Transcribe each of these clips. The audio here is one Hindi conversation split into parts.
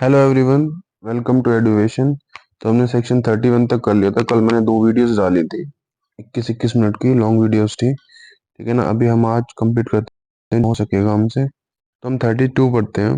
Hello everyone, welcome to education. तो हमने सेक्शन 31 तक कर लिया था। कल मैंने दो वीडियोस डाली थी, 21-21 मिनट की लॉन्ग वीडियोस थी। ठीक है ना। अभी हम आज कंप्लीट करते हैं, हो सकेगा हमसे तो हम 32 पढ़ते हैं।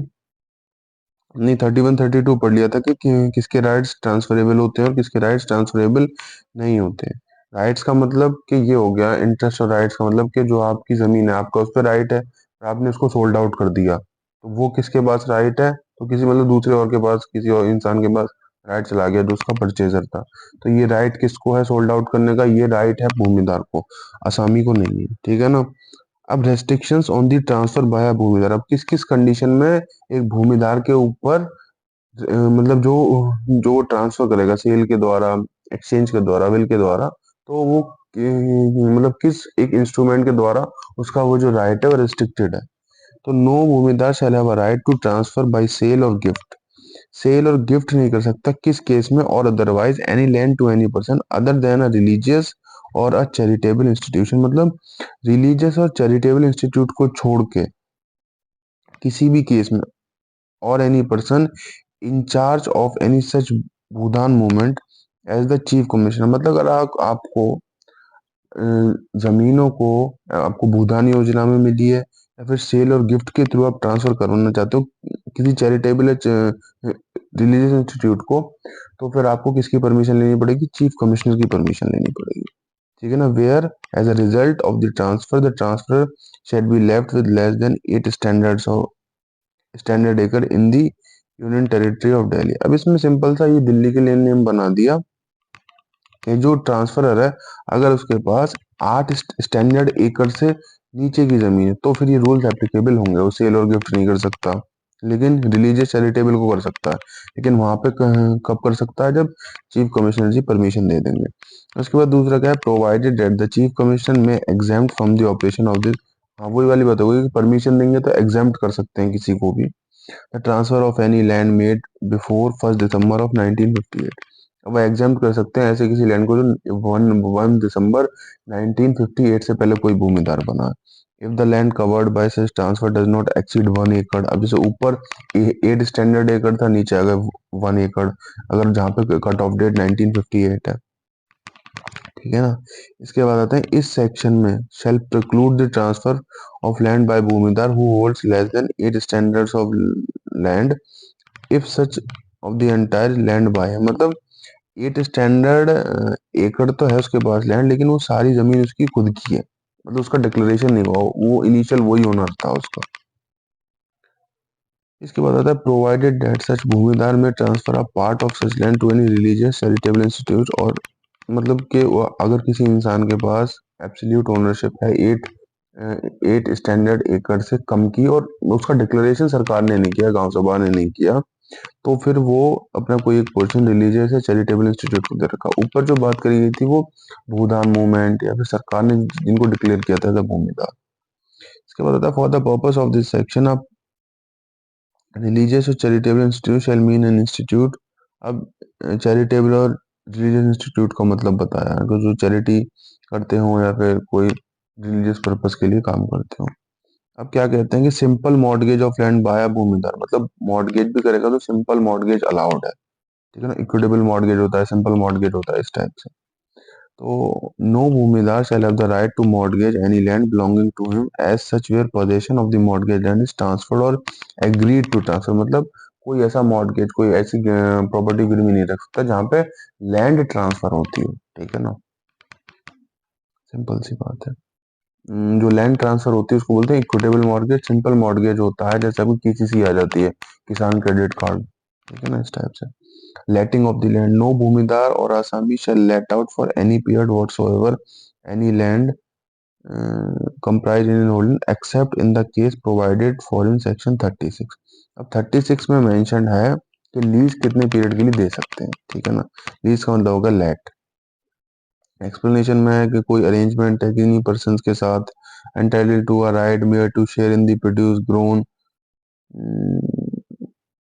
नहीं, 31 32 पढ़ लिया था किसके राइट्स ट्रांसफरेबल होते हैं और किसके राइट्स ट्रांसफरेबल नहीं होते हैं। राइट्स का मतलब कि ये हो गया इंटरेस्ट, और राइट्स का मतलब कि जो आपकी जमीन है, आपका उस पर राइट है और आपने उसको सोल्ड आउट कर दिया, तो वो किसके पास राइट है? तो किसी मतलब दूसरे और के पास, किसी और इंसान के पास राइट चला गया जो उसका परचेजर था। तो ये राइट किसको है सोल्ड आउट करने का? ये राइट है भूमिदार को, असामी को नहीं है। ठीक है ना। अब restrictions on the transfer by bhumidar, अब किस किस कंडीशन में एक भूमिदार के ऊपर मतलब जो जो ट्रांसफर करेगा सेल के द्वारा, एक्सचेंज के द्वारा, विल के द्वारा, तो वो मतलब किस एक इंस्ट्रूमेंट के द्वारा उसका वो जो राइट है वो रिस्ट्रिक्टेड है। तो no bhumidar shall have a right to transfer by sale और गिफ्ट। सेल और गिफ्ट नहीं कर सकता किस केस में? और otherwise any land to any person other than a religious or a charitable institution, मतलब रिलीजियस और चैरिटेबल इंस्टीट्यूट को छोड़ के किसी भी केस में, or any person in charge of any such Bhoodan movement as the chief commissioner, मतलब अगर आपको जमीनों को आपको भूदान योजना में मिली है या फिर सेल और गिफ्ट के थ्रू आप ट्रांसफर करवाना चाहते हो किसी चैरिटेबल रिलीजियस इंस्टीट्यूट को, तो फिर आपको किसकी परमिशन लेनी पड़ेगी? चीफ कमिश्नर की परमिशन लेनी पड़ेगी। ठीक है ना। Where as a result of the transfer shed be left with less than 8 standard acre in the union territory of Delhi. अब इसमें सिंपल सा ये दिल्ली के लिए नेम बना दिया कि जो ट्रांसफरर है, अगर उसके पास 8 स्टैंडर्ड एकड़ से नीचे की जमीन है तो फिर ये रूल्स एप्लीकेबल होंगे। वो सेल और गिफ्ट नहीं कर सकता, लेकिन रिलीजियस चैरिटेबल को कर सकता है। लेकिन वहां पे कब कर सकता है? जब चीफ कमिश्नर जी परमिशन दे देंगे। उसके बाद दूसरा क्या है? Provided that the chief commissioner may exempt from the operation of this. हाँ, वही वाली बात होगी कि परमिशन देंगे तो एग्जाम्प्ट कर सकते हैं किसी को भी। The transfer of any land made before 1 December of 1958। अब एग्जाम्प्ट कर सकते हैं ऐसे किसी लैंड को जो 1 दिसंबर 1958 से पहले कोई भूमिदार बना है। If the land covered by such transfer does not exceed 1 एकड़। अब जैसे ऊपर 8 स्टैंडर्ड एकड़ था, नीचे अगर 1 एकड़, अगर जहाँ पे कट ऑफ डेट 1958 है। ठीक है ना। इसके बाद आते हैं इस सेक्शन में shall preclude the transfer of land by bhumidhar who holds less than 8 standards of land if such of the entire land by, मतलब 8 स्टैंडर्ड एकड़ तो है उसके पास लैंड, लेकिन वो सारी जमीन उसकी खुद की है, मतलब उसका डिक्लेरेशन नहीं हुआ, वो इनिशियल वही ओनर था उसका। इसके बाद आता है provided that such bhumidhar may transfer a part of such land to any religious charitable institute, और मतलब कि अगर किसी इंसान के पास एब्सोल्यूट ओनरशिप है 8 स्टैंडर्ड एकड़ से कम की, और उसका डिक्लेरेशन सरकार ने नहीं किया, गांव सभा ने नहीं किया, तो फिर वो अपना कोई एक पोर्शन रिलीजियस या चैरिटेबल इंस्टीट्यूट को दे रखा। ऊपर जो बात करी गई थी वो भूदान मूवमेंट या फिर सरकार ने जिनको डिक्लेयर किया था एज भूमिदार। इसके बाद आता है for the purpose of this section आप रिलीजियस और charitable institute shall mean an institute. अब चैरिटेबल और रिलीजियस इंस्टीट्यूट का मतलब बताया है कि जो चैरिटी करते हो या फिर कोई रिलीजियस पर्पस के लिए काम करते हो। अब क्या कहते हैं कि simple mortgage of land by bhumidhar, मतलब मॉर्टगेज भी करेगा तो सिंपल मॉर्टगेज अलाउड है। ठीक है ना। इक्विटेबल मॉर्टगेज होता है, सिंपल मॉर्टगेज होता है, इस टाइप से। तो no भूमिदार shall have the right to mortgage any land belonging to him as such where possession of the mortgage land is transferred or agreed to transfer, मतलब कोई ऐसा मॉर्टगेज, कोई ऐसी प्रॉपर्टी गिरवी नहीं रख सकता जहाँ पे लैंड ट्रांसफर होती हो। ठीक है ना। सिंपल सी बात है। जो लैंड ट्रांसफर होती है उसको बोलते हैं इक्विटेबल मॉर्गेज। सिंपल मॉर्गेज होता है जैसे अभी केसीसी आ जाती है, किसान क्रेडिट कार्ड। ठीक है ना, इस टाइप से। letting of the land, no bhumidar or asami shall let out for any period whatsoever any land comprised in holding except in the case provided for in section 36। अब 36 में मेंशन है कि लीज कितने पीरियड के लिए दे सकते हैं। ठीक है ना। लीज का मतलब होगा लेट। एक्सप्लेनेशन में है कि कोई अरेंजमेंट है किन्हीं पर्सन के साथ entitled to a right mere to share in the produce grown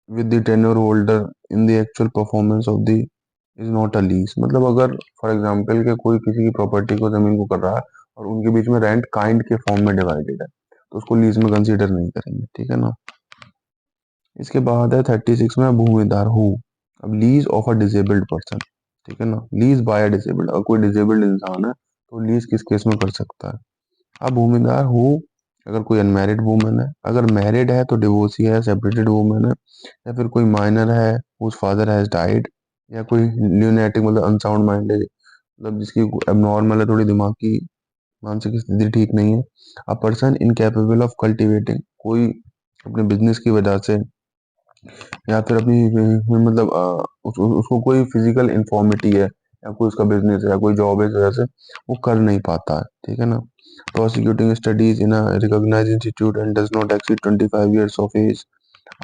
with the tenure holder in the actual performance of the is not a lease, मतलब अगर फॉर एग्जांपल के कोई किसी की प्रॉपर्टी को, जमीन को कर रहा है और उनके बीच में रेंट काइंड के फॉर्म में डिवाइडेड है, तो उसको लीज में कंसीडर नहीं करेंगे। ठीक है ना। इसके बाद है 36 में भूमिदार हु। अब lease of a disabled person, ठीक है ना, लीज बाय डिसेबल्ड, अगर कोई डिसेबल्ड इंसान है तो लीज किस केस में कर सकता है। अब भूमिदार हु, अगर कोई अनमैरिड वुमन है, अगर मैरिड है तो डिवोर्सी है, सेपरेटेड वुमन है, या फिर कोई माइनर है हुज फादर हैज डाइड, या कोई ल्यूनेटिक मतलब अनसाउंड माइंड है, मतलब जिसकी एबनॉर्मल है, थोड़ी दिमाग की मानसिक स्थिति ठीक नहीं है। A person incapable of cultivating, कोई अपने बिजनेस की वजह से या फिर अपनी मतलब उसको कोई फिजिकल इंफॉर्मिटी है, या कोई उसका बिजनेस है या कोई जॉब है, इस वजह से वो कर नहीं पाता है, ठीक है ना। Prosecuting studies in a recognised institute and does not exceed 25 years of age,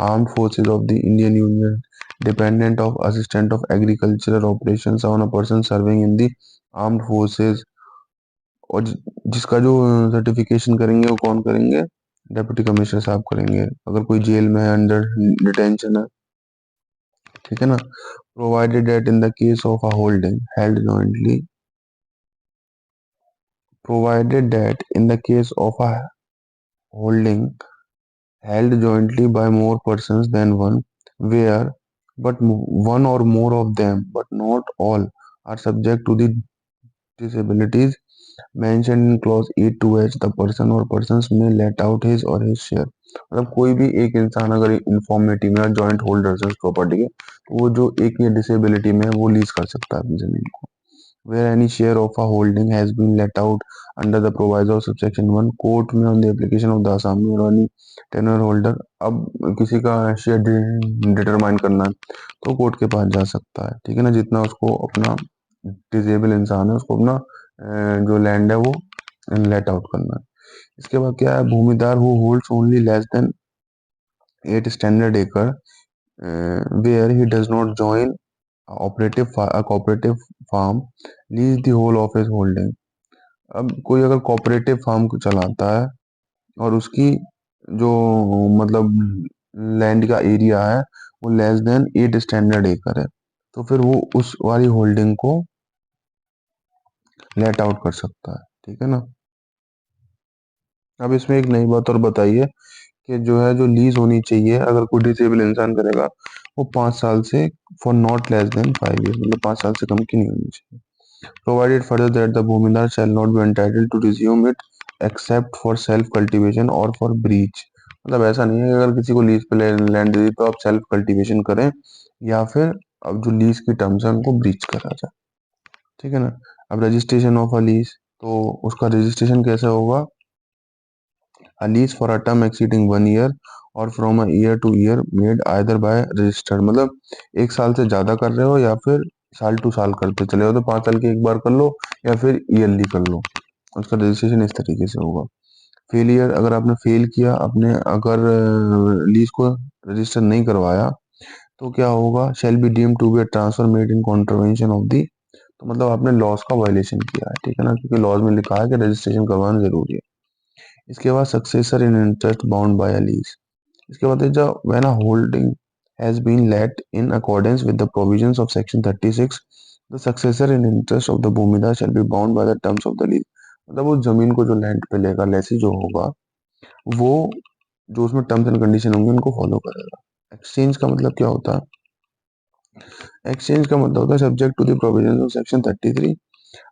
armed forces of the Indian Union, dependent of assistant of agricultural operations on a person serving in the armed forces, और जिसका जो सर्टिफिकेशन करेंगे वो कौन करेंगे, डेप्यूटी कमिश्नर साहब करेंगे, अगर कोई जेल में है, अंडर डिटेंशन है, ठीक है ना। Provided that in the case of a holding held jointly, provided that in the case of a holding held jointly by more persons than one, where one or more of them, but not all, are subject to the disabilities mentioned in clause 8 to h, the person or persons may let out his or his share। मतलब कोई भी एक इंसान अगर इंफॉर्मिटी में जॉइंट होल्डर्स है प्रॉपर्टी के, तो वो जो एक ये डिसेबिलिटी में है वो लीज कर सकता है अपनी जमीन को। where any share of a holding has been let out under the proviso of subsection 1, court में on the application of the Assami or any tenure holder, अब किसी का शेयर डिटरमाइन करना है तो कोर्ट के पास जा सकता है, ठीक है ना, जितना उसको अपना डिजेबल इंसान है उसको अपना जो लैंड है वो लेट आउट करना है। इसके बाद क्या है, bhumidhar who holds only less than 8 standard acre where he does not join cooperative farm, lease the whole of his holding। अब कोई अगर कोऑपरेटिव फार्म को चलाता है और उसकी जो मतलब लैंड का एरिया है वो लेस देन 8 स्टैंडर्ड एकड़ है, तो फिर वो उस वाली होल्डिंग को लेट आउट कर सकता है, ठीक है ना। अब इसमें एक नई बात और बताइए कि जो है जो लीज होनी चाहिए अगर कोई डिसेबल इंसान करेगा, वो 5 साल से for not less than 5 years, मतलब 5 साल से कम की नहीं होनी चाहिए। Provided further that the Bhumidar shall not be entitled to resume it except for self cultivation or for breach। मतलब ऐसा नहीं है कि अगर किसी को लीज पे लैंड दे दी तो आप सेल्फ कल्टीवेशन करें, या फिर अब जो लीज की टर्म्स है उनको ब्रीच करा जाए, ठीक है ना। अब रजिस्ट्रेशन ऑफ अ लीज, तो उसका रजिस्ट्रेशन कैसे होगा, a lease for a term exceeding 1 year और from a year to year made either by registered, मतलब 1 साल से ज्यादा कर रहे हो या फिर साल टू साल करते चले हो तो 5 साल की एक बार कर लो या फिर ईयरली कर लो, उसका रजिस्ट्रेशन इस तरीके से होगा। फेलियर, अगर आपने फेल किया, आपने अगर लीज को रजिस्टर नहीं करवाया तो क्या होगा, shall be deem to be a transfer made in contravention of the, तो मतलब आपने लॉज का वायलेशन किया है, ठीक है ना, क्योंकि लॉज में लिखा है कि रजिस्ट्रेशन करवाना जरूरी है। इसके बाद successor in interest bound by a lease, इसके बाद जो when a holding has been let in accordance with the provisions of section 36, the successor in interest of the bhumidhar shall be bound by the terms of the lease. मतलब उस जमीन को जो लैंड पे लेगा, लेसी जो होगा, वो जो उसमें टर्म्स एंड कंडीशन होंगे उनको फॉलो करेगा। एक्सचेंज का मतलब क्या होता है, एक्सचेंज का मतलब होता है subject to the provisions of section 33,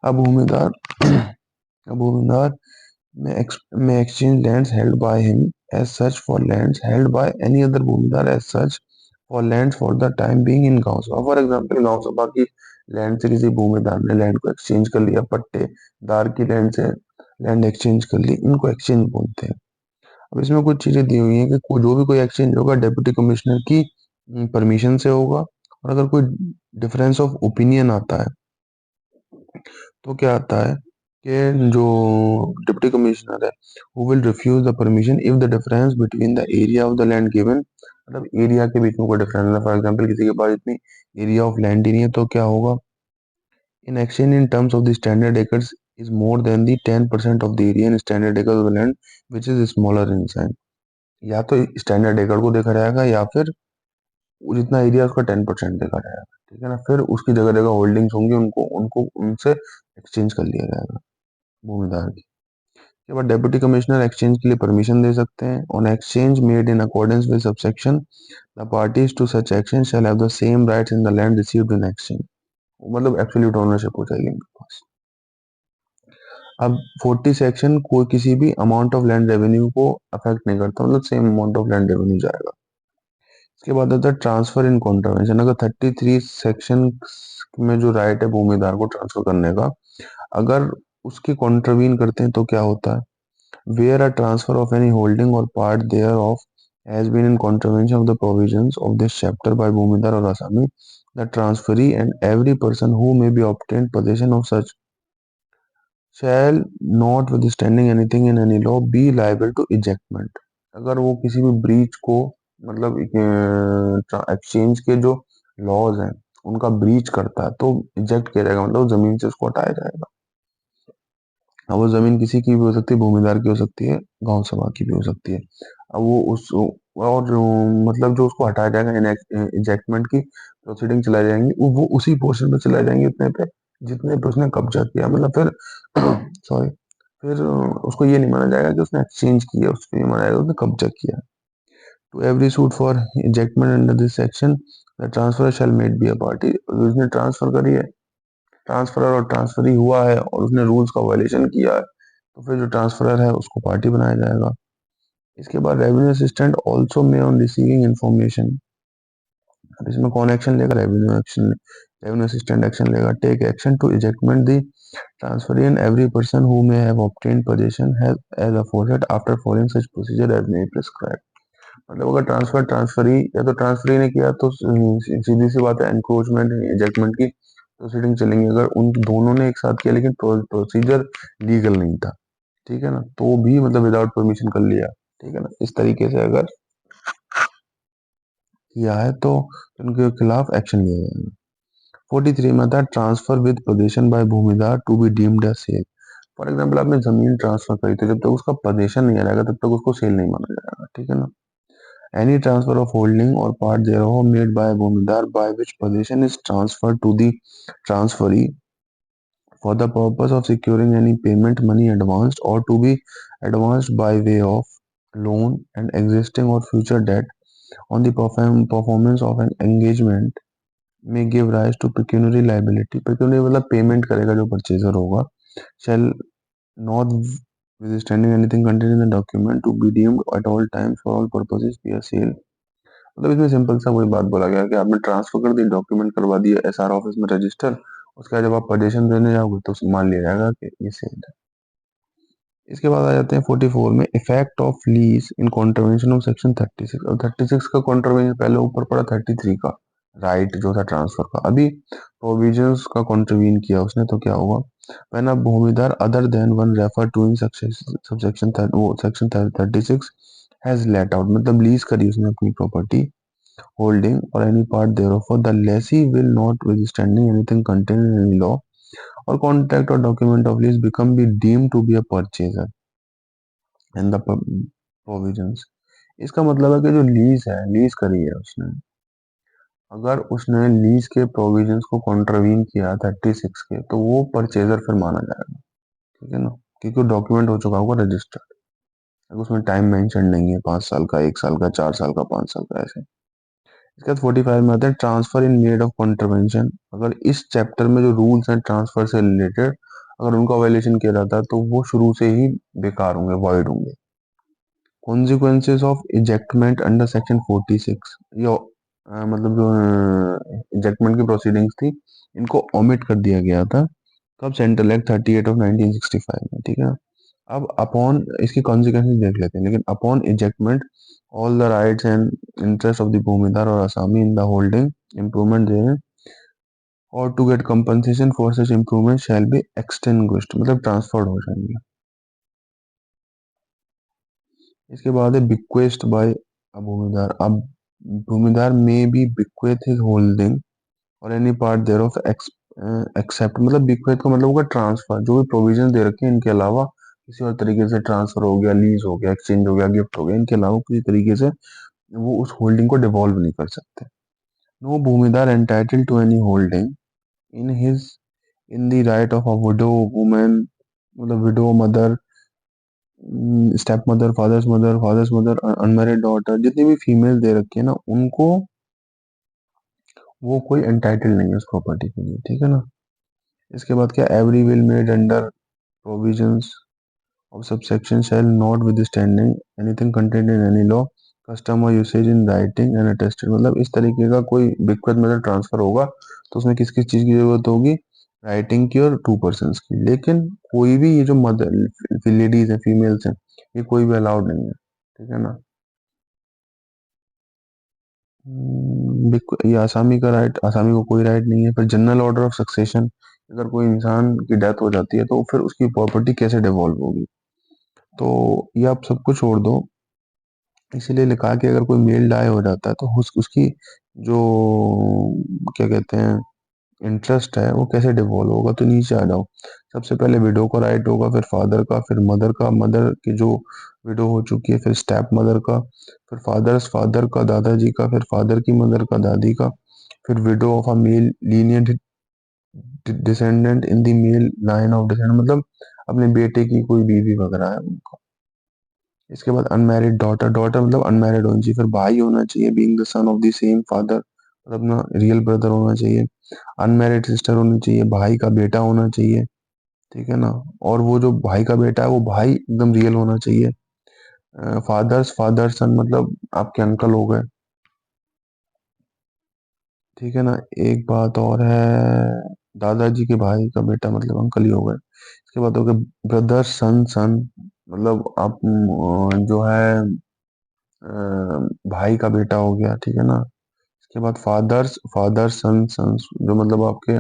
अब भूमिदार अब भूमिदार may exchange lands held by him as such for lands held by any other भूमिदार as such for lands for the time being in गांव सभा। फॉर एग्जाम्पल गांव सभा की लैंड से किसी भूमिदार ने लैंड को एक्सचेंज कर लिया, पट्टेदार की लैंड से लैंड एक्सचेंज कर ली, इनको एक्सचेंज बोलते हैं। अब इसमें कुछ चीजें दी हुई हैं कि जो भी कोई एक्सचेंज होगा डेप्यूटी कमिश्नर की परमिशन से होगा, और अगर कोई डिफरेंस ऑफ ओपिनियन आता है तो क्या आता है कि जो डिप्टी कमिश्नर है who will refuse the permission if the difference between the area of the land given, मतलब एरिया के बीच में कोई डिफरेंस है, फॉर एग्जांपल किसी के पास इतनी एरिया ऑफ लैंड ही नहीं है तो क्या होगा, in exchange in terms of the standard acres is more than the 10% of the area in standard acres of the land which is smaller in size। या तो स्टैंडर्ड एकड़ को देखा जाएगा या फिर वो जितना एरिया उसका 10% देखा जाएगा, ठीक है ना, फिर उसकी जगह जगह होल्डिंग्स होंगी, उनको उनको उनसे एक्सचेंज कर लिया जाएगा भूमिदार की। उसके बाद डेप्यूटी कमिश्नर एक्सचेंज के लिए परमिशन दे सकते हैं। On exchange made in accordance with subsection the parties to such action shall have the same rights in the land received in exchange. मतलब एब्सोल्यूट ओनरशिप हो जाएगी इनके पास। अब 40 सेक्शन कोई किसी भी अमाउंट ऑफ लैंड रेवेन्यू को अफेक्ट नहीं करता, मतलब same amount of land revenue जाएगा। इसके बाद आता है ट्रांसफर इन कॉन्ट्रावेंशन। अगर 33 सेक्शन में जो राइट है भूमिदार को ट्रांसफर करने का, अगर उसकी कॉन्ट्रवीन करते हैं तो क्या होता है? Where a transfer of any holding or part thereof has been in contravention of the provisions of this chapter by Bhumidar or Asami, the transferee and every person who may be obtained possession of such shall, notwithstanding anything in any law, be liable to ejectment। अगर वो किसी भी ब्रीच को, मतलब एक्सचेंज के जो लॉज हैं उनका ब्रीच करता है तो इजेक्ट किया जाएगा, मतलब जमीन से उसको हटाया जाएगा। अब वो जमीन किसी की भी हो सकती है, भूमिदार की हो सकती है, गांव सभा की भी हो सकती है। अब वो उस और जो मतलब जो उसको हटाया जाएगा, इजेक्टमेंट की प्रोसीडिंग चलाई जाएंगी, वो उसी पोर्शन पे चलाई जाएंगी उतने पे जितने पे उसने कब्जा किया। मतलब फिर सॉरी, फिर उसको ये नहीं माना जाएगा कि उसने एक्सचेंज किया, उसको ये माना जाएगा उसने कब्जा किया। To every suit for ejectment under this section the transfer shall made be a party. उसने ट्रांसफर करी है, ट्रांसफरर और ट्रांसफरी हुआ है और उसने रूल्स का वायलेशन किया है, तो फिर जो ट्रांसफरर है उसको पार्टी बनाया जाएगा। इसके बाद revenue assistant also may on receiving information. अब इसमें कौन एक्शन लेगा? Revenue action, revenue assistant action लेगा। Take action to ejectment the transferee and every person who may have obtained possession has as afforded after following such procedure as may prescribe. मतलब अगर ट्रांसफरी या तो ट्रांसफरी ने किया तो सीधी सी बात है एनक्रोचमेंट इजेक्टमेंट की प्रोसीडिंग चलेंगे। अगर उन दोनों ने एक साथ किया लेकिन प्रोसीजर लीगल नहीं था, ठीक है ना, तो भी मतलब विदाउट परमिशन कर लिया, ठीक है ना, इस तरीके से अगर किया है तो उनके खिलाफ एक्शन लिया जाएगा। 43 में था transfer with possession by bhumidhar to be deemed as sale. For example आपने जमीन ट्रांसफर करी तो जब तक उसका पोजीशन नहीं आएगा तब तक उसको सेल नहीं माना जाएगा, ठीक है ना। Any transfer of holding or part thereof made by a Bhumidar by which possession is transferred to the transferee for the purpose of securing any payment money advanced or to be advanced by way of loan and existing or future debt on the performance of an engagement may give rise to pecuniary liability। Pecuniary मतलब पेमेंट करेगा जो परचेजर होगा। shall not withstanding anything contained in the document to be deemed at all times for all purposes be a sale। मतलब इसमें सिंपल सा वही बात बोला गया कि आपने ट्रांसफर कर दी, डॉक्यूमेंट करवा दिया एसआर ऑफिस में रजिस्टर, उसके बाद जब आप पोजीशन देने जाओगे तो मान लिया जाएगा कि ये सेल है। इसके बाद आ जाते हैं 44 में effect of lease in contravention of section 36। और 36 का कॉन्ट्रवेंशन पहले ऊपर पड़ा 33 का राइट जो था ट्रांसफर का, अभी प्रोविजंस का कॉन्ट्रवीन किया उसने तो क्या होगा? When a bhumidhar other than one refer to in subsection वो सेक्शन 36 हैज लेट आउट, मतलब लीज करी उसने अपनी property holding or any part thereof, for the lessee will notwithstanding anything contained in any law or contract or document of lease become be deemed to be a purchaser and the provisions। इसका मतलब है कि जो लीज है, लीज करी है उसने, अगर उसने लीज के प्रोविजंस को कॉन्ट्रवीन किया 36 के, तो वो परचेजर फिर माना जाएगा, ठीक है ना, क्योंकि डॉक्यूमेंट हो चुका होगा रजिस्टर्ड। अगर उसमें टाइम मेंशन नहीं है 5 साल का, 1 साल का, 4 साल का, 5 साल का, ऐसे। इसके बाद 45 में आता है transfer in made of contravention. अगर इस चैप्टर में जो रूल्स हैं ट्रांसफर से रिलेटेड, अगर उनका वायलेशन किया जाता है तो वो शुरू से ही बेकार होंगे, वॉइड होंगे। Consequences of ejectment under section 46, ये मतलब जो इजेक्टमेंट की प्रोसीडिंग्स थी इनको ओमिट कर दिया गया था। कब? सेंट्रल एक्ट 38 ऑफ 1965 में, ठीक है। अब अपॉन इसकी कॉन्सिक्वेंसेस देख लेते हैं। लेकिन upon ejectment all the rights and interests of the Bhumidar or Asami in the holding improvement therein or to get compensation for such improvement shall be extinguished, मतलब ट्रांसफर्ड हो जाएंगे। इसके बाद है bequest by a भूमिदार। अब भूमिदार में भी bequeath his holding और एनी पार्ट thereof एक्सेप्ट, मतलब bequeath का मतलब होगा ट्रांसफर, जो भी प्रोविजन दे रखे हैं इनके अलावा किसी और तरीके से ट्रांसफर हो गया, लीज हो गया, एक्सचेंज हो गया, गिफ्ट हो गया, इनके अलावा किसी तरीके से वो उस होल्डिंग को डिवॉल्व नहीं कर सकते। No bhumidhar entitle to any holding in his in the right of a widow women, मतलब widow mother step mother, father's mother, unmarried daughter, जितनी भी फीमेल दे रखी है ना उनको, वो कोई एंटाइटल नहीं है उस प्रॉपर्टी के लिए, ठीक है ना। इसके बाद क्या, every will made under provisions of subsection shall not withstanding anything contained in any law, custom or usage in writing and attested, मतलब इस तरीके का कोई बिक्वत मतलब ट्रांसफर होगा तो उसमें किस किस चीज की जरूरत होगी, राइटिंग की और टू पर्सन की। लेकिन कोई भी ये जो मदर लेडीज है, फीमेल्स हैं, ये कोई भी अलाउड नहीं है, ठीक है ना। ये आसामी का राइट, आसामी को कोई राइट नहीं है। फिर जनरल ऑर्डर ऑफ सक्सेशन, अगर कोई इंसान की डेथ हो जाती है तो फिर उसकी प्रॉपर्टी कैसे डिवॉल्व होगी, तो ये आप सबको छोड़ दो। इसीलिए लिखा है कि अगर कोई मेल डाई हो जाता है तो उसकी जो क्या कहते हैं इंटरेस्ट है वो कैसे डिवॉल्व होगा, तो नीचे आ जाओ। सबसे पहले विडो का राइट होगा, फिर फादर का, फिर मदर का, मदर की जो विडो हो चुकी है, फिर स्टेप मदर का, फिर फादर का, दादाजी का, फिर फादर की मदर का, दादी का, फिर widow of a male lenient descendant in the male line of descendant, मतलब अपने बेटे की कोई बीवी वगैरह है उनका। इसके बाद अनमैरिड डॉटर, डॉटर मतलब अनमैरिड होनी चाहिए। फिर भाई होना चाहिए, being the son of the same father, मतलब अपना रियल ब्रदर होना चाहिए। अनमैरिड सिस्टर होनी चाहिए, भाई का बेटा होना चाहिए, ठीक है ना। और वो जो भाई का बेटा है वो भाई एकदम रियल होना चाहिए। फादर सन मतलब आपके अंकल हो गए, ठीक है ना। एक बात और है, दादाजी के भाई का बेटा मतलब अंकल ही हो गए। इसके बाद हो गया ब्रदर सन सन, मतलब आप जो है भाई का बेटा हो गया, ठीक है ना। इसके बाद फादर सन सन्स, जो मतलब आपके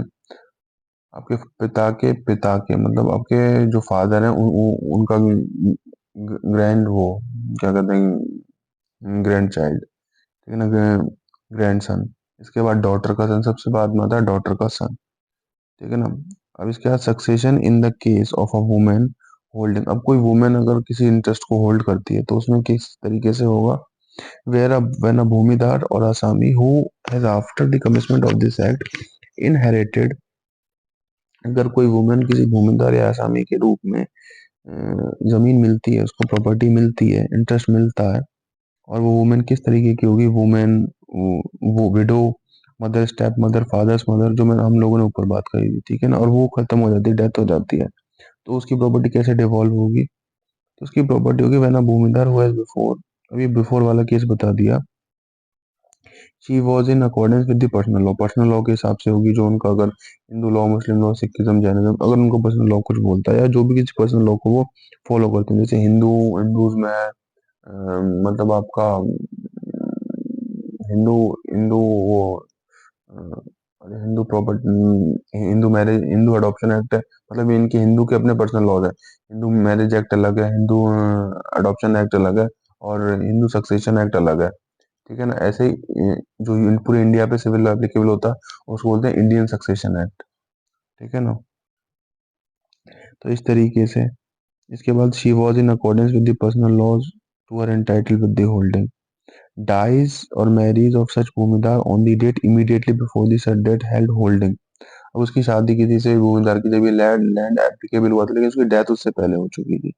आपके पिता के मतलब आपके जो फादर हैं उनका ग्रैंड, वो क्या कहते हैं, ग्रैंड चाइल्ड, ठीक है ना, ग्रैंड सन। इसके बाद डॉटर का सन, सबसे बाद में आता है डॉटर का सन, ठीक है ना। अब इसके बाद succession in the case of a women holding, अब कोई वुमेन अगर किसी इंटरेस्ट को होल्ड करती है तो उसमें किस तरीके से होगा, where a when a Bhumidar or Asami who has after the commencement of this act inherited, अगर कोई वुमेन किसी भूमिदार या आसामी के रूप में जमीन मिलती है, उसको प्रॉपर्टी मिलती है, इंटरेस्ट मिलता है, और वो वुमेन किस तरीके की होगी, वुमेन वो widow, mother, step mother, father's mother, जो मैं हम लोगों ने ऊपर बात करी थी, ठीक है ना, और वो खत्म हो जाती है, डेथ हो जाती है, तो उसकी प्रॉपर्टी कैसे डिवॉल्व होगी, तो उसकी प्रॉपर्टी होगी व्हेन अ भूमिदार हुआ बिफोर, अभी बिफोर वाला केस बता दिया, she was in accordance with the personal law, personal law के हिसाब से होगी, जो उनका अगर हिंदू लॉ, मुस्लिम लॉ, सिखिज्म, जैनिज्म, अगर उनको पर्सनल लॉ कुछ बोलता है या जो भी किसी पर्सनल लॉ को वो फॉलो करते हैं, जैसे हिंदूज में मतलब आपका हिंदू हिंदू वो अ, Hindu property, Hindu marriage, Hindu adoption act है, मतलब ये इनके हिंदू के अपने पर्सनल लॉज है। हिंदू मैरिज एक्ट अलग है, हिंदू अडॉप्शन एक्ट अलग है, और हिंदू सक्सेशन एक्ट अलग है, ठीक है ना। ऐसे ही जो पूरे इंडिया पे सिविल लॉ एप्लीकेबल होता है उसको बोलते हैं इंडियन सक्सेशन एक्ट, ठीक है ना। तो इस तरीके से, इसके बाद she was in accordance with the personal laws to are entitle with the holding, dies or marriage of such bhumidhar on the date immediately before the such date held holding, अब उसकी शादी किसी से भूमिदार की, जब ये लैंड लैंड एप्लीकेबल हुआ था लेकिन उसकी डेथ उससे पहले हो चुकी थी,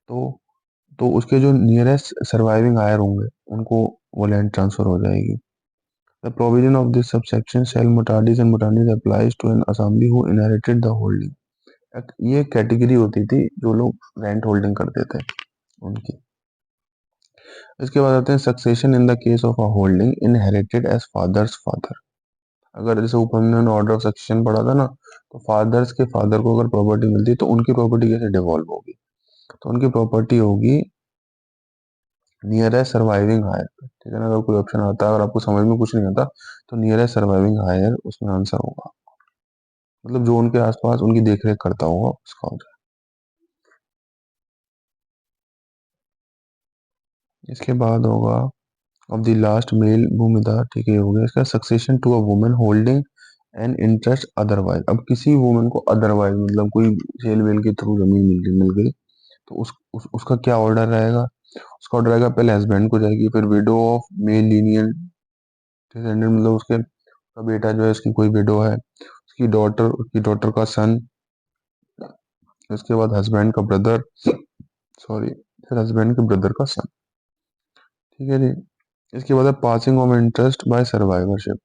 तो उसके जो नियरेस्ट सर्वाइविंग आयर होंगे उनको वो लैंड ट्रांसफर हो जाएगी। The provision of this subsection shall mutadis and mutandis applies to an assembly who inherited the holding. ये कैटेगरी होती थी जो लोग रेंट होल्डिंग करते थे उनकी। इसके बाद आते हैं succession in the case of a holding inherited as father's father, अगर जैसे ऊपर हमने ऑर्डर ऑफ सक्सेशन पढ़ा था ना, तो फादर्स के फादर को अगर प्रॉपर्टी मिलती है तो उनकी प्रॉपर्टी कैसे डिवॉल्व होगी, तो उनकी प्रॉपर्टी होगी नियरेस्ट सर्वाइविंग हायर, ठीक है ना। अगर कोई ऑप्शन आता है और आपको समझ में कुछ नहीं आता तो नियरेस्ट सर्वाइविंग हायर उसमें आंसर होगा, मतलब जो उनके आसपास उनकी देखरेख करता होगा उसका हो जाए। इसके बाद होगा of the last male bhumidhar, ठीक है, हो गया। इसका succession to a woman holding an interest otherwise, अब किसी वुमन को अदरवाइज मतलब कोई सेल वेल के थ्रू जमीन मिल गई तो उसका क्या ऑर्डर रहेगा, उसका ऑर्डर रहेगा पहले हस्बैंड को जाएगी, फिर widow of male lenient descendant, मतलब उसके का बेटा जो है उसकी कोई विडो है, उसकी डॉटर का सन, उसके बाद हस्बैंड का ब्रदर, सॉरी, फिर हस्बैंड के ब्रदर का सन। ठीक है जी। इसके बाद है passing of interest by survivorship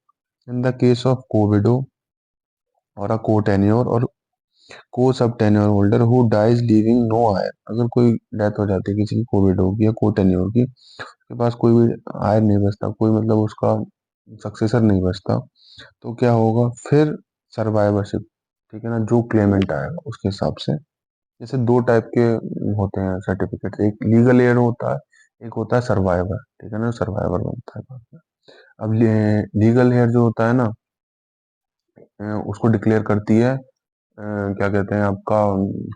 in the case of co widow or a co tenure or co sub tenure holder who dies leaving no heir. अगर कोई डेथ हो जाती है किसी की कोविड होगी या को टेन्योर की, उसके पास कोई भी आयर नहीं बचता, कोई मतलब उसका सक्सेसर नहीं बचता, तो क्या होगा फिर सर्वाइवरशिप, ठीक है ना, जो क्लेमेंट आएगा उसके हिसाब से। जैसे दो टाइप के होते हैं सर्टिफिकेट, एक लीगल एयर होता है, एक होता है सर्वाइवर, ठीक है ना, सर्वाइवर बनता है बाद में। अब लीगल एयर जो होता है ना, उसको डिक्लेयर करती है क्या कहते हैं आपका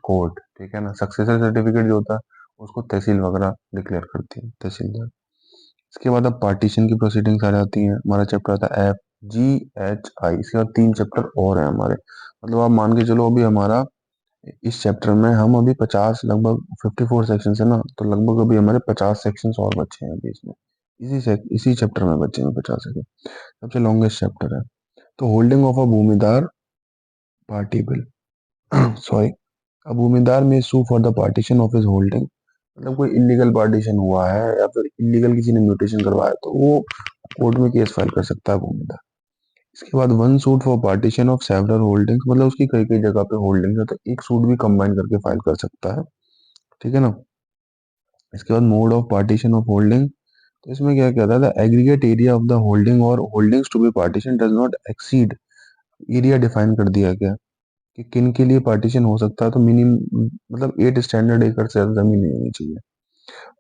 कोर्ट, ठीक है ना। सक्सेसर सर्टिफिकेट जो होता है उसको तहसील वगैरह डिक्लेयर करती है, तहसीलदार। इसके बाद अब पार्टीशन की प्रोसीडिंग्स आ जाती हैं। हमारा चैप्टर आता है FGHI। इसके बाद 3 चैप्टर और हैं हमारे, मतलब आप मान के चलो अभी हमारा इस चैप्टर में हम अभी 50 लगभग 54 सेक्शन है ना, तो लगभग अभी हमारे 50 सेक्शंस और बचे हैं अभी इसमें, इसी चैप्टर में बचे हैं 50 सेक्शन। सबसे लॉन्गेस्ट चैप्टर है। तो holding of a bhumidhar partible sorry, अब bhumidhar may sue for the partition of his holding, मतलब कोई इलीगल पार्टीशन हुआ है या फिर इलीगल किसी ने म्यूटेशन करवाया तो वो कोर्ट में केस फाइल कर सकता है भूमिदार। इसके बाद one suit for partition of several holdings, मतलब उसकी कई कई जगह पे होल्डिंग्स है तो एक सूट भी कंबाइन करके फाइल कर सकता है, ठीक है ना। इसके बाद mode of partition of holding, तो इसमें क्या कहता है, aggregate area of the holding or holdings to be partition does not exceed, area define कर दिया गया कि किन के लिए पार्टीशन हो सकता है, तो मिनिमम मतलब 8 स्टैंडर्ड एकड़ से ज्यादा जमीन नहीं होनी चाहिए।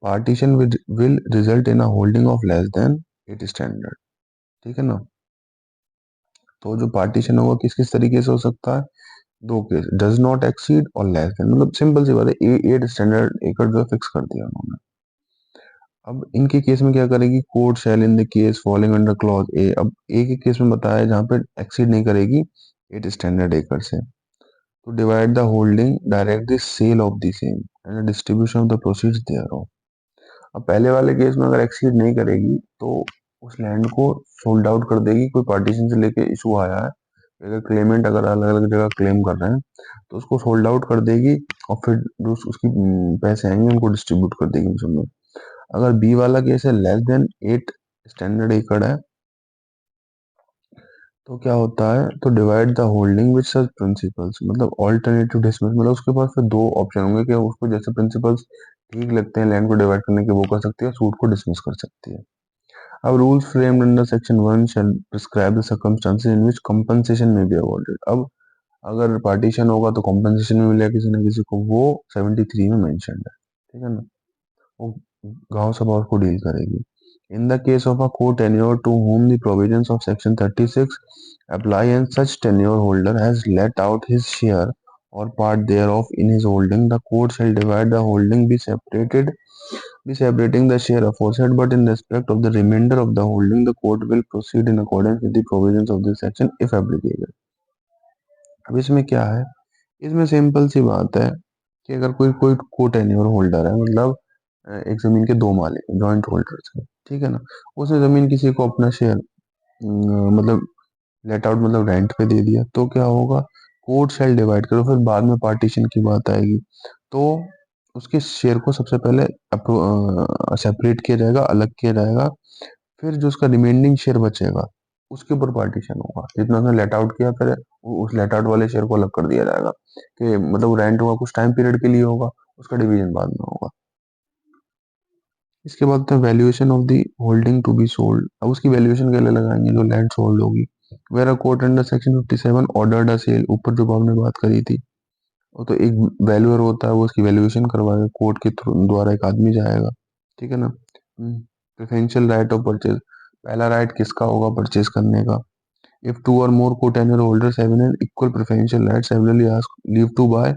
Partition will result in a holding of less than 8 standard, ठीक है ना। तो जो पार्टीशन होगा किस किस तरीके से हो सकता है, दो केस, डज नॉट एक्सीड और लेस देन, मतलब सिंपल सी बात है, 8 स्टैंडर्ड एकड़ जो फिक्स कर दिया उन्होंने। अब इनके केस में क्या करेगी, court shell in the case following under clause A, अब ए के केस में बताया जहां पे एक्सीड नहीं करेगी 8 स्टैंडर्ड एकड़ से, to divide the holding, direct the sale of the same and the distribution of the proceeds thereof। अब पहले वाले केस में अगर एक्सीड नहीं करेगी तो उस लैंड को सोल्ड आउट कर देगी। कोई पार्टीशन से लेके इशू आया है, अगर क्लेमेंट अगर अलग अलग जगह क्लेम कर रहे हैं तो उसको सोल्ड आउट कर देगी और फिर जो उसकी पैसे आएंगे उनको डिस्ट्रीब्यूट कर देगी उन सब में। अगर बी वाला केस है लेस देन 8 स्टैंडर्ड एकड़ है, तो क्या होता है, तो divide the holding with such principles, मतलब ऑल्टरनेटिव डिसमिस, मतलब उसके पास फिर दो ऑप्शन होंगे कि उसको जैसे प्रिंसिपल्स ठीक लगते हैं लैंड को डिवाइड करने के वो कर सकती है, सूट को डिसमिस कर सकती है। अब rules framed under section 1 shall prescribe the circumstances in which compensation may be awarded. अब अगर पार्टीशन होगा तो कंपनसेशन में मिलेगा किसी ना किसी को, वो 73 में मेंशन्ड है, ठीक है ना। वो गांव सभा उसको डील करेगी। In the case of a co-tenure to whom the provisions of Section 36 apply and such tenure holder has let out his share or part thereof in his holding, the court shall divide the holding be separating the share aforesaid, but in respect of the remainder of the holding, the court will proceed in accordance with the provisions of this section if applicable। अब इसमें क्या है, इसमें सिंपल सी बात है कि अगर कोई कोई को टेन्योर होल्डर है, मतलब एक जमीन के दो मालिक जॉइंट होल्डर्स है, ठीक है ना, उसने जमीन किसी को अपना शेयर मतलब लेट आउट मतलब रेंट पे दे दिया, तो क्या होगा, कोर्ट शैल डिवाइड करो, फिर बाद में पार्टीशन की बात आएगी तो उसके शेयर को सबसे पहले सेपरेट किया जाएगा, अलग किया जाएगा, फिर जो उसका रिमेनिंग शेयर बचेगा उसके ऊपर पार्टीशन होगा। जितना उसने लेट आउट किया फिर उस लेट आउट वाले शेयर को अलग कर दिया जाएगा कि मतलब रेंट होगा कुछ टाइम पीरियड के लिए होगा, उसका डिवीजन बाद में होगा। इसके बाद valuation of the holding to be sold, अब उसकी वैल्यूएशन के लिए लगाएंगे जो लैंड सोल्ड होगी। Where a court under section 57 ordered a sale, ऊपर जो आपने बात करी थी, वो तो एक वैल्यूअर होता है, वो उसकी वैल्यूएशन करवाएगा, कोर्ट के द्वारा एक आदमी जाएगा, ठीक है ना। प्रेफरेंशियल राइट ऑफ परचेज, पहला राइट किसका होगा परचेज करने का। इफ टू और मोर co-tenure holders having an equal preferential right severally ask leave to buy,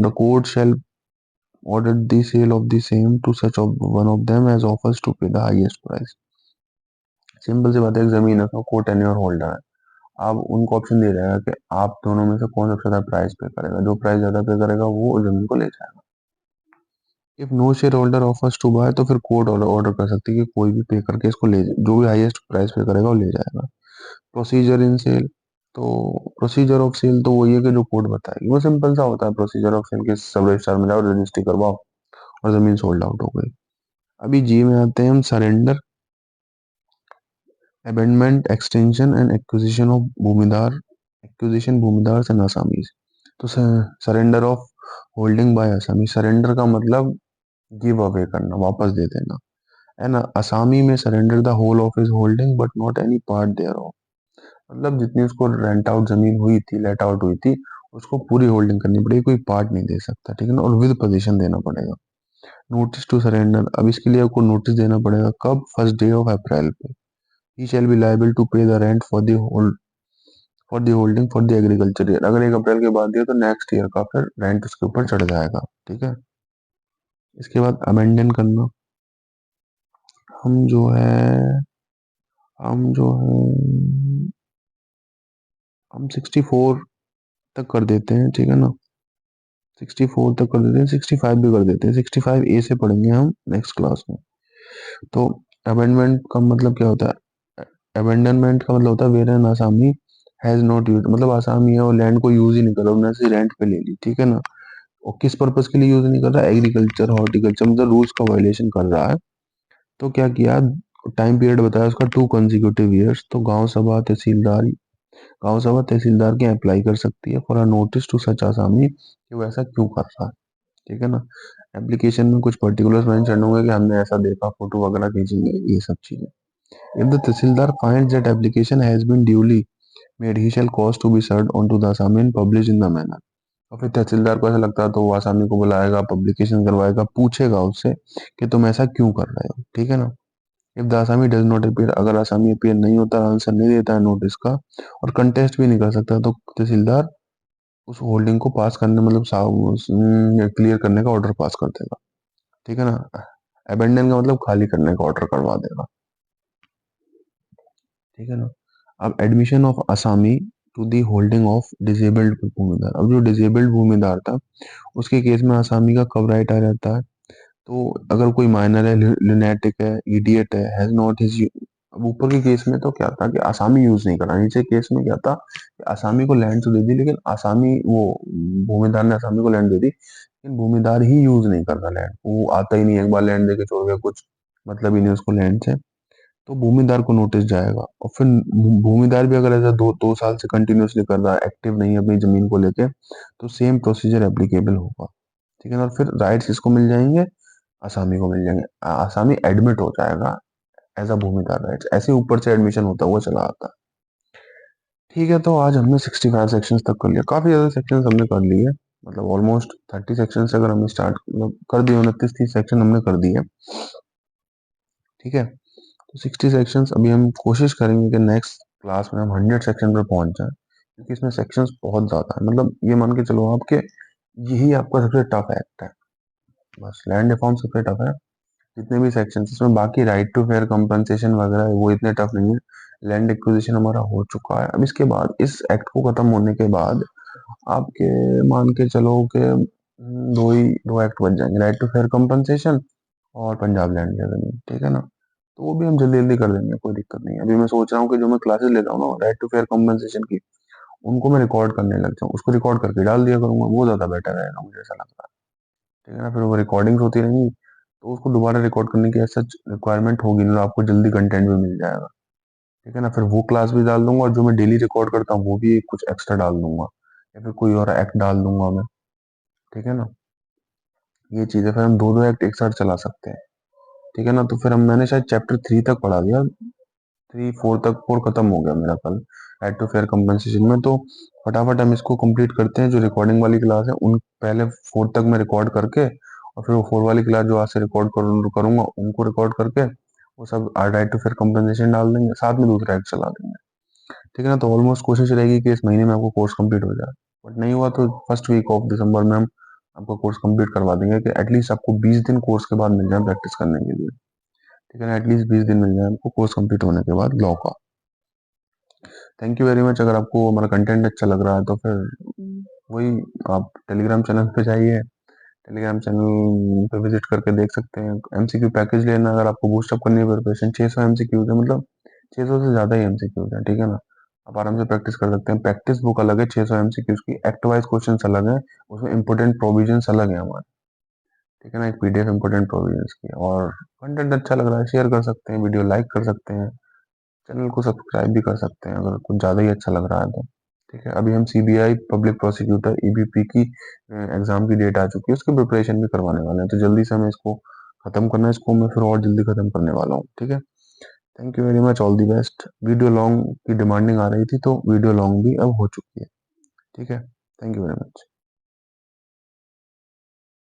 the court shall order the sale of the same to such of one of them as offers to pay the highest price। Simple सी बात है, एक जमीन है उसका co-tenure होल्डर है, अब उनको ऑप्शन दिया जाएगा कि आप दोनों में से कौन सबसे ज्यादा प्राइस पे करेगा, जो प्राइस ज्यादा पे करेगा वो जमीन को ले जाएगा। If no share holder offers to buy, तो फिर कोर्ट ऑर्डर कर सकती है कि कोई भी पे करके इसको ले, जो भी हाईएस्ट प्राइस पे करेगा वो ले जाएगा। प्रोसीजर इन सेल, तो प्रोसीजर ऑफ सेल तो वही है कि जो कोड बताएगी, वो सिंपल सा होता है प्रोसीजर ऑफ सेल के, सब रजिस्ट्रार में जाओ, रजिस्ट्री करवाओ और जमीन सोल्ड आउट हो गई। अभी जी में आते हैं हम, surrender, abandonment, extension and acquisition of bhumidhar, acquisition bhumidhar से आसामीज। तो surrender of holding by asami, surrender का मतलब गिव अवे करना, वापस दे देना। And asami may surrender the whole of his holding but not any part thereof, मतलब जितनी उसको रेंट आउट जमीन हुई थी, लेट आउट हुई थी, उसको पूरी होल्डिंग करनी पड़ेगी, कोई पार्ट नहीं दे सकता, ठीक है ना, और विद पोजीशन देना पड़ेगा। नोटिस टू सरेंडर, अब इसके लिए आपको नोटिस देना पड़ेगा कब, फर्स्ट डे ऑफ अप्रैल पे। ही शैल बी लायबल टू पे the rent for the holding for the agriculture year, अगर 1 अप्रैल के बाद दिया तो नेक्स्ट ईयर का फिर रेंट उसके ऊपर चढ़ जाएगा, ठीक है। इसके बाद अमेंडन करना, हम जो है हम जो है हम 64 तक कर देते हैं, ठीक है ना, 64 तक कर देते हैं, 65 भी कर देते हैं, 65 ए से पढ़ेंगे हम नेक्स्ट क्लास में। तो अमेंडमेंट का मतलब क्या होता है, अबेंडनमेंट का मतलब होता है where N Asami has not use, मतलब आसामी है और लैंड को यूज ही नहीं कर रहा, उन्होंने से रेंट पे ले ली, ठीक है ना। और किस पर्पज के लिए यूज नहीं कर रहा, एग्रीकल्चर हॉर्टिकल्चर, मतलब रूल्स का वायलेशन कर रहा है। तो क्या किया, टाइम पीरियड बताया उसका 2 कंसेक्यूटिव ईयर्स, तो गांव सभा तहसीलदार के अप्लाई कर सकती है for a notice to such asami कि वो ऐसा क्यों कर रहा है, ठीक है ना। एप्लीकेशन में कुछ पर्टिकुलर्स मेंशन होंगे कि हमने ऐसा देखा, फोटो वगैरह खींचेंगे, ये सब चीजें। If the tahsildar finds that application has been duly made, he shall cause to be served on to the asami and publish in the manner. और फिर तहसीलदार को ऐसा लगता है तो वो आसामी को बुलाएगा, पब्लिकेशन करवाएगा, पूछेगा उससे कि तुम ऐसा क्यों कर रहे हो, ठीक है ना। If the Asami does not appear, अगर आसामी अपीयर नहीं होता, आंसर नहीं देता है नोटिस का, और कंटेस्ट भी नहीं कर सकता, तो तहसीलदार उस होल्डिंग को पास करने, मतलब क्लियर करने का ऑर्डर पास कर देगा, ठीक है ना। अबेंडन का मतलब खाली करने का ऑर्डर करवा देगा, ठीक है ना। अब admission of asami to the holding of disabled bhumidhar, अब जो डिजेबल्ड भूमिदार था उसके केस में आसामी का कब राइट आ जाता है, तो अगर कोई माइनर है, लुनेटिक है, इडियट है, हैज नॉट हिज, अब ऊपर के केस में तो क्या था कि आसामी यूज नहीं करा, नीचे केस में क्या था कि आसामी को लैंड तो दे दी, लेकिन आसामी वो भूमिदार ने आसामी को लैंड दे दी, लेकिन भूमिदार ही यूज नहीं करता लैंड, वो आता ही नहीं, एक बार लैंड दे के छोड़ गया, कुछ मतलब ही नहीं उसको लैंड से, तो भूमिदार को नोटिस जाएगा। और फिर भूमिदार भी अगर ऐसा 2 साल से कंटिन्यूअसली कर रहा है, एक्टिव नहीं है अपनी जमीन को लेके, तो सेम प्रोसीजर एप्लीकेबल होगा, ठीक है ना। और फिर राइट्स इसको मिल जाएंगे, आसामी को मिल जाएंगे, आसामी एडमिट हो जाएगा एज अ भूमिदार राइट्स, ऐसे ऊपर से एडमिशन होता हुआ चला आता है, ठीक है। तो आज हमने 65 सेक्शंस तक कर लिया, काफी ज्यादा सेक्शंस हमने कर लिए, मतलब ऑलमोस्ट 30 सेक्शन से अगर हमने स्टार्ट मतलब कर दिए, 29-30 सेक्शन हमने कर दिए, ठीक है। तो 60 सेक्शंस, अभी हम कोशिश करेंगे कि नेक्स्ट क्लास में हम 100 सेक्शन पर पहुंच जाएं, क्योंकि इसमें सेक्शंस बहुत ज्यादा है, मतलब ये मान के चलो आपके, यही आपका सबसे टफ एक्ट है, बस लैंड रिफॉर्म सबसे टफ है, जितने भी सेक्शन इसमें, बाकी राइट टू फेयर कंपनसेशन वगैरह वो इतने टफ नहीं है। लैंड एक्विजिशन हमारा हो चुका है, अब इसके बाद इस एक्ट को खत्म होने के बाद आपके मान के चलो कि दो एक्ट बच जाएंगे, राइट टू फेयर कंपनसेशन और पंजाब लैंड रेवेन्यू, ठीक है ना। तो वो भी हम जल्दी जल्दी कर देंगे, कोई दिक्कत नहीं है। अभी मैं सोच रहा हूँ कि जो मैं क्लासेस लेता हूँ ना राइट टू फेयर कंपनसेशन की, उनको मैं रिकॉर्ड करने लग जाऊँ, उसको रिकॉर्ड करके डाल दिया करूंगा, वो ज्यादा बेटर रहेगा, मुझे ऐसा लगता है, ठीक है ना। फिर वो रिकॉर्डिंग्स होती रहेंगी, तो उसको दोबारा रिकॉर्ड करने की ऐसा रिक्वायरमेंट होगी ना, आपको जल्दी कंटेंट भी मिल जाएगा, ठीक है ना। फिर वो क्लास भी डाल दूंगा, और जो मैं डेली रिकॉर्ड करता हूँ वो भी कुछ एक्स्ट्रा डाल दूंगा, या फिर कोई और एक्ट डाल दूंगा मैं, ठीक है ना। ये चीजें फिर हम दो दो एक्ट एक साथ चला सकते हैं, ठीक है ना। तो फिर हम, मैंने शायद चैप्टर 3 तक पढ़ा दिया, 3 4 तक, 4 खत्म हो गया मेरा कल राइट टू फेयर कंपनसेशन में। तो फटाफट हम इसको कंप्लीट करते हैं, जो रिकॉर्डिंग वाली क्लास है उन पहले 4 तक मैं रिकॉर्ड करके, और फिर वो 4 वाली क्लास जो आज से रिकॉर्ड करूंगा उनको रिकॉर्ड करके, वो सब राइट टू फेयर कंपनसेशन डाल देंगे, साथ में दूसरा एक्ट चला देंगे, ठीक है ना। तो ऑलमोस्ट कोशिश रहेगी कि इस महीने में आपको कोर्स कंप्लीट हो जाए, बट नहीं हुआ तो फर्स्ट वीक ऑफ दिसंबर में हम आपका कोर्स कंप्लीट करवा देंगे, कि एटलीस्ट आपको 20 दिन कोर्स के बाद मिल जाए प्रैक्टिस करने के लिए, ठीक है ना। एटलीस्ट 20 दिन मिल जाए आपको कोर्स कंप्लीट होने के बाद लॉ का। Thank you very much. अगर आपको हमारा कंटेंट अच्छा लग रहा है तो फिर वही, आप टेलीग्राम चैनल पे जाइए, टेलीग्राम चैनल पे विजिट करके देख सकते हैं। एमसीक्यू पैकेज लेना, अगर आपको बूस्टअप करनी है प्रिपरेशन, 600 एमसीक्यूज है, मतलब 600 से ज़्यादा ही एमसीक्यूज है, ठीक है ना। आप आराम से प्रैक्टिस कर सकते हैं। प्रैक्टिस बुक अलग है 600 एमसीक्यूज की, एक्ट वाइज क्वेश्चन अलग है, उसमें इंपोर्टेंट प्रोविजंस अलग है हमारे। ठीक है ना, एक पीडीएफ इंपोर्टेंट प्रोविजंस की। और कंटेंट अच्छा लग रहा है शेयर कर सकते हैं, वीडियो लाइक कर सकते हैं, चैनल को सब्सक्राइब भी कर सकते हैं अगर कुछ ज़्यादा ही अच्छा लग रहा है तो। ठीक है, अभी हम सीबीआई पब्लिक प्रोसिक्यूटर ईबीपी की एग्जाम की डेट आ चुकी है, उसकी प्रिपरेशन भी करवाने वाले हैं, तो जल्दी से हमें इसको खत्म करना है, इसको मैं फिर और जल्दी खत्म करने वाला हूँ। ठीक है, thank you very much, all the best. Video long की डिमांडिंग आ रही थी तो वीडियो लॉन्ग भी अब हो चुकी है। ठीक है, थैंक यू वेरी मच।